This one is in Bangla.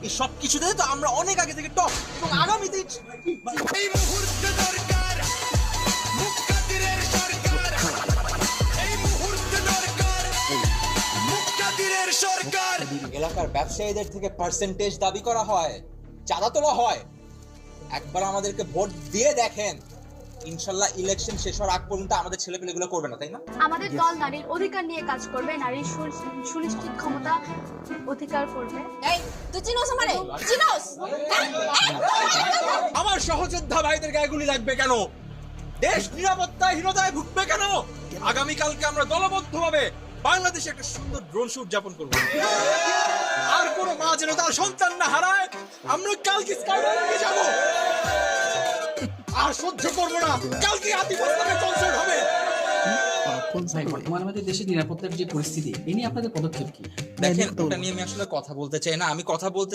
এই সব কিছুতে তো আমরা অনেক আগে থেকে টপ এবং আগামীতে এই মুহূর্তে দরকার মুক্তাদিরের সরকার, এই মুহূর্তে দরকার মুক্তাদিরের সরকার। এলাকার ব্যবসায়ীদের থেকে পার্সেন্টেজ দাবি করা হয়, চাঁদা তোলা হয়। একবার আমাদেরকে ভোট দিয়ে দেখেন, ইনশাল্লাহ ইলেকশন শেষ হওয়ার আগ পর্যন্ত আমাদের ছেলেপেলেগুলো করবে না, তাই না? আমাদের দল নারীর অধিকার নিয়ে কাজ করবে, নারীর সুনিশ্চিত ক্ষমতা অধিকার করবে। এই তুই চিনোস আমারে? চিনোস? আমার সহযোদ্ধা ভাইদের গায়ে গুলি লাগবে কেন? দেশ নিরাপত্তাহীনতায় ভুগবে কেন? আগামীকালকে আমরা দলবদ্ধভাবে বাংলাদেশে একটা সুন্দর ড্রোন শো উদযাপন করবো। আর কোনো মা যেন তার সন্তান না হারায়। আমরা কালকে স্কাইওয়াকে যাব, আর সহ্য করবো না। কালকে আতিফাসলামের কনসার্ট হবে। ভাই, বর্তমানে আমাদের দেশের নিরাপত্তার যে পরিস্থিতি, এ নিয়ে আপনাদের পদক্ষেপ কি? দেখেন, ওটা নিয়ে আমি আসলে কথা বলতে চাই না। আমি কথা বলতে